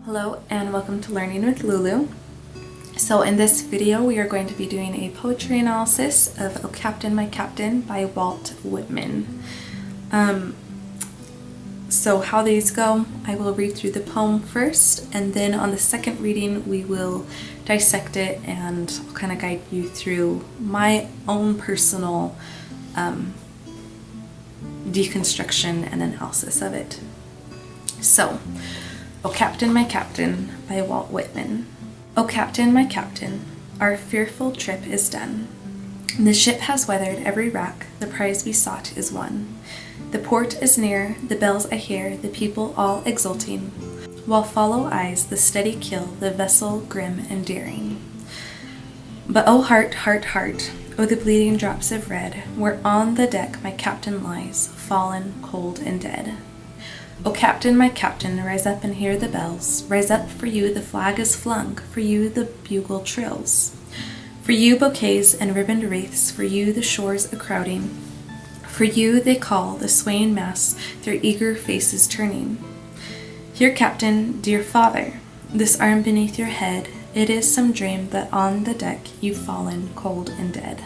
Hello and welcome to Learning with Lulu. So in this video we are going to be doing a poetry analysis of "O Captain, My Captain" by Walt Whitman. So how these go, I will read through the poem first, and then on the second reading we will dissect it and I'll kind of guide you through my own personal deconstruction and analysis of it. So, O Captain, My Captain by Walt Whitman. O Captain, my Captain, our fearful trip is done. The ship has weathered every rack, the prize we sought is won. The port is near, the bells I hear, the people all exulting, while follow eyes the steady keel, the vessel grim and daring. But oh heart, heart, heart, oh the bleeding drops of red, where on the deck my captain lies, fallen, cold and dead. O Captain, my Captain, rise up and hear the bells. Rise up, for you the flag is flung, for you the bugle trills. For you bouquets and ribboned wreaths, for you the shores a-crowding. For you they call, the swaying mass, their eager faces turning. Here, Captain, dear father, this arm beneath your head, it is some dream that on the deck you've fallen, cold and dead.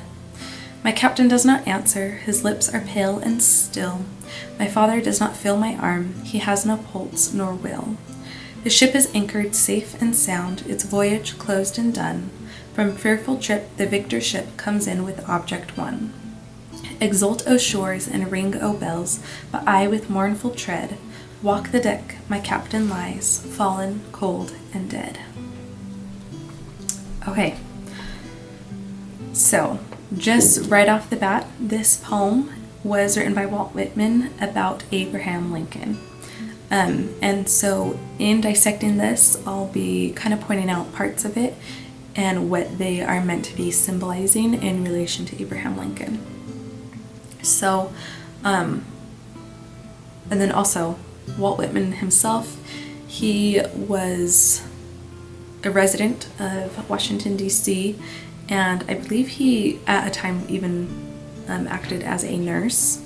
My captain does not answer, his lips are pale and still. My father does not feel my arm, he has no pulse nor will. The ship is anchored safe and sound, its voyage closed and done. From fearful trip the victor ship comes in with object won. Exult, O shores, and ring, O bells, but I with mournful tread walk the deck, my captain lies, fallen, cold, and dead. Okay, so just right off the bat, this poem was written by Walt Whitman about Abraham Lincoln. And so in dissecting this, I'll be kind of pointing out parts of it and what they are meant to be symbolizing in relation to Abraham Lincoln. So, and then also Walt Whitman himself, he was a resident of Washington, D.C., and I believe he, at a time, even acted as a nurse.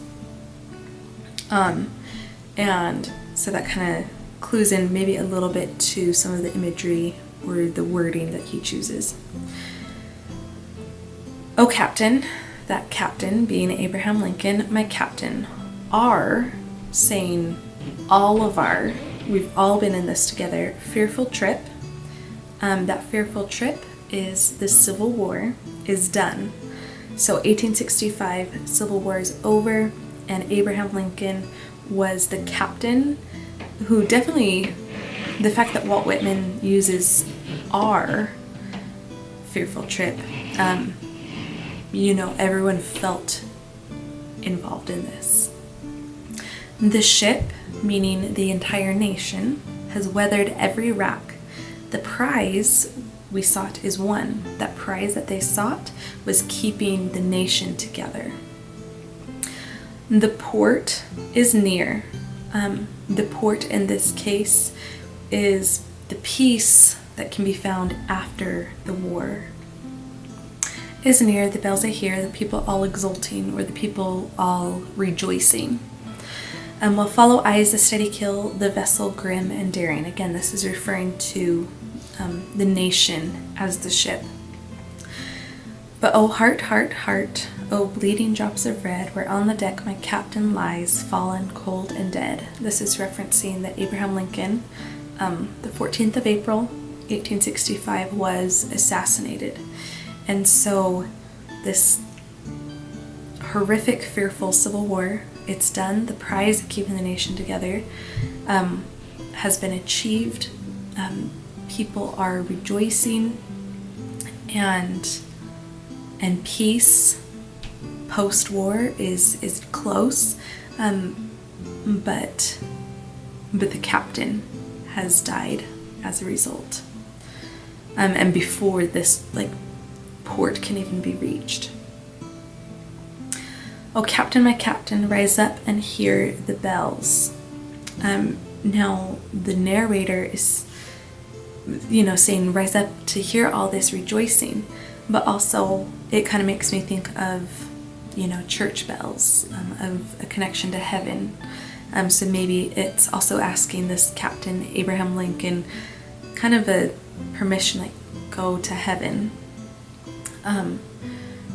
And so that kind of clues in maybe a little bit to some of the imagery or the wording that he chooses. O Captain, that captain being Abraham Lincoln, my captain. Our, saying all of our, we've all been in this together, fearful trip. That fearful trip is the Civil War is done. So 1865, Civil War is over, and Abraham Lincoln was the captain who definitely, the fact that Walt Whitman uses our fearful trip, everyone felt involved in this. The ship, meaning the entire nation, has weathered every rack. The prize we sought is won. That prize that they sought was keeping the nation together. The port is near. The port in this case is the peace that can be found after the war. Is near, the bells I hear, the people all exulting, or the people all rejoicing. Will follow eyes the steady keel, the vessel grim and daring. Again, this is referring to the nation as the ship. But oh heart, heart, heart, oh bleeding drops of red, where on the deck my captain lies, fallen, cold and dead. This is referencing that Abraham Lincoln, the 14th of April, 1865, was assassinated. And so this horrific, fearful Civil War, it's done. The prize of keeping the nation together has been achieved. People are rejoicing, and peace post-war is close, but the captain has died as a result, and before this port can even be reached. O Captain, my Captain, rise up and hear the bells. Now the narrator is saying rise up to hear all this rejoicing, but also it kind of makes me think of church bells, of a connection to heaven. So maybe it's also asking this Captain Abraham Lincoln kind of a permission, like go to heaven.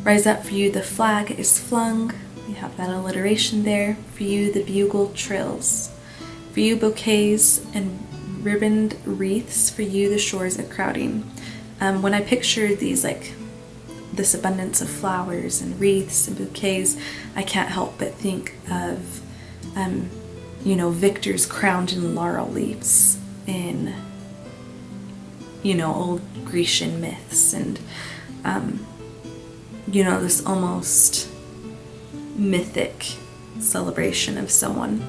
Rise up, for you the flag is flung. We have that alliteration there. For you the bugle trills. For you bouquets and ribboned wreaths. For you the shores are crowding. When I picture these, like this abundance of flowers and wreaths and bouquets, I can't help but think of you know, victors crowned in laurel leaves in, you know, old Grecian myths, and you know, this almost mythic celebration of someone.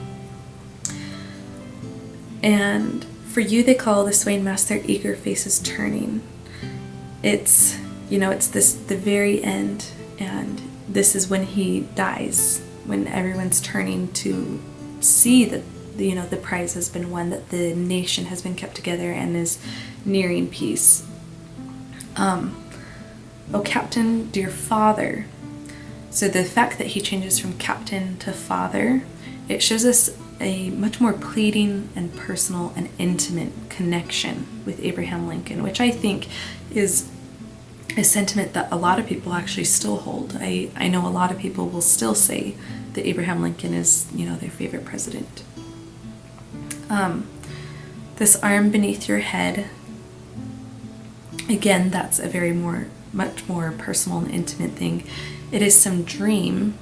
And for you they call the swaying mass, their eager faces turning. It's, you know, it's the very end, and this is when he dies, when everyone's turning to see that, you know, the prize has been won, that the nation has been kept together and is nearing peace. Oh captain, dear father. So the fact that he changes from captain to father, it shows us a much more pleading and personal and intimate connection with Abraham Lincoln, which I think is a sentiment that a lot of people actually still hold. I know a lot of people will still say that Abraham Lincoln is, you know, their favorite president. This arm beneath your head, again, that's a very much more personal and intimate thing. It is some dream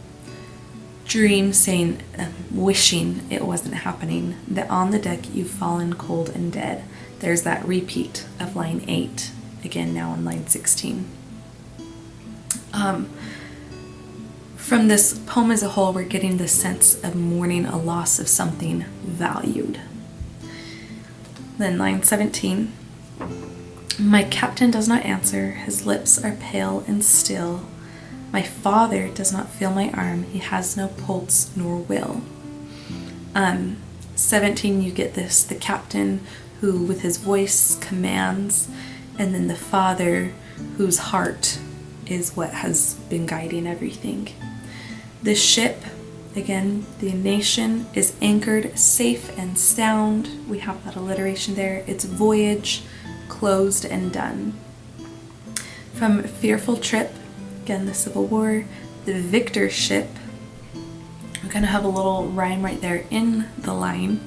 saying, wishing it wasn't happening, that on the deck you've fallen cold and dead. There's that repeat of line 8, again now on line 16. From this poem as a whole, we're getting the sense of mourning a loss of something valued. Then line 17. My captain does not answer, his lips are pale and still. My father does not feel my arm, he has no pulse nor will. 17, you get this, the captain who with his voice commands, and then the father whose heart is what has been guiding everything. The ship, again, the nation, is anchored safe and sound. We have that alliteration there. Its voyage closed and done. From fearful trip, again, the Civil War, the victor ship, we're going to have a little rhyme right there in the line,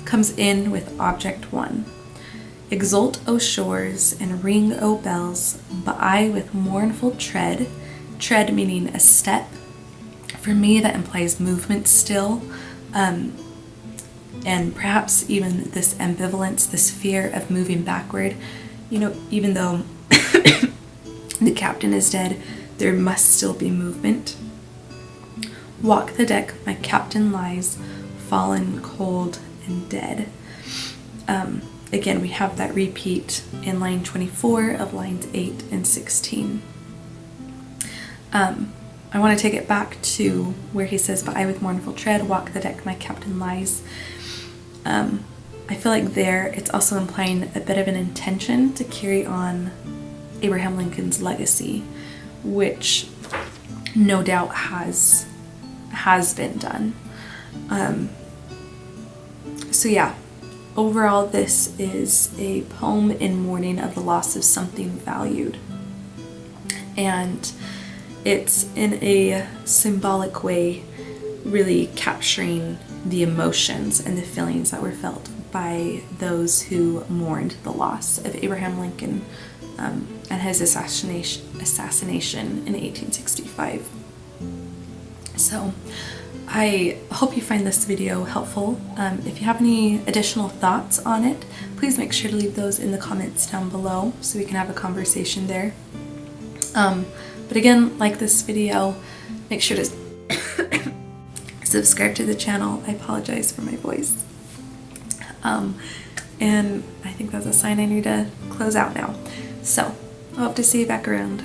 comes in with object 1. Exult, O shores, and ring, O bells, but I with mournful tread, tread meaning a step. For me, that implies movement still, and perhaps even this ambivalence, this fear of moving backward. You know, even though the captain is dead, there must still be movement. Walk the deck, my captain lies, fallen cold and dead. Again, we have that repeat in line 24 of lines 8 and 16. I want to take it back to where he says, but I with mournful tread walk the deck, my captain lies. I feel like there it's also implying a bit of an intention to carry on Abraham Lincoln's legacy, which no doubt has been done. So yeah, overall this is a poem in mourning of the loss of something valued. And it's in a symbolic way really capturing the emotions and the feelings that were felt by those who mourned the loss of Abraham Lincoln and his assassination in 1865. So I hope you find this video helpful. If you have any additional thoughts on it, please make sure to leave those in the comments down below so we can have a conversation there. But again, like this video, make sure to subscribe to the channel. I apologize for my voice. And I think that's a sign I need to close out now. So I hope to see you back around.